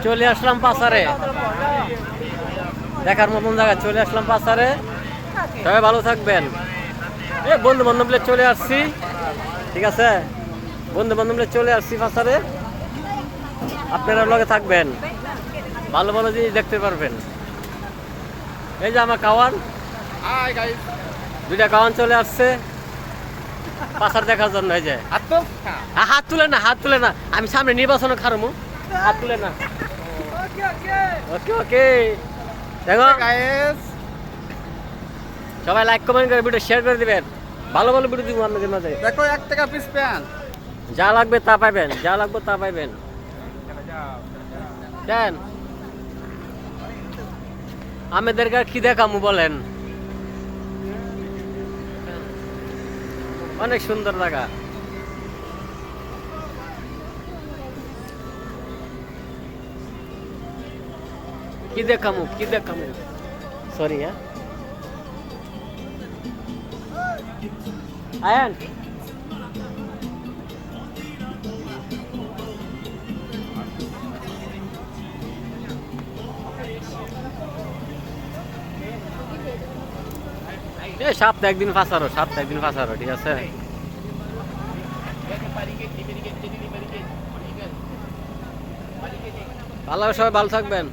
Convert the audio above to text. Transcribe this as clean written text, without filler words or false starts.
চলে আসলাম পাসারে, দেখার মতন জায়গা। চলে আসলাম পাসারে, সবাই ভালো থাকবেন। বন্ধু বান্ধব মিলে চলে আসছি, ঠিক আছে? বন্ধু বান্ধব মিলে চলে আসছি পাসারে, আপনারা লগে থাকবেন, ভালো ভালো জিনিস দেখতে পারবেন। এই যে আমার কাওয়ান, দুইটা কাওয়ান চলে আসছে পাসার দেখার জন্য। এই যে হাত তুলে না, হাত তুলে না, আমি সামনে নির্বাচনে খারমু, হাত তুলে না। ওকে ওকে, দেখো সবাই লাইক কমেন্ট করে ভিডিও শেয়ার করে দিবেন, ভালো ভালো ভিডিও দিব আপনাদের মাঝে। দেখো 1 টাকা পিস প্যান, যা লাগবে তা পাইবেন, যা লাগবে তা পাইবেন। দেন আমাদেরকে কি দেখামু বলেন? অনেক সুন্দর জায়গা। কি দেখামু, কি দেখামু? সরি হ্যাঁ, আয়ান সপ্তাহে একদিন ফাঁসারো, সপ্তাহে একদিন ফাঁসারো, ঠিক আছে? ভালো, সবাই ভালো থাকবেন।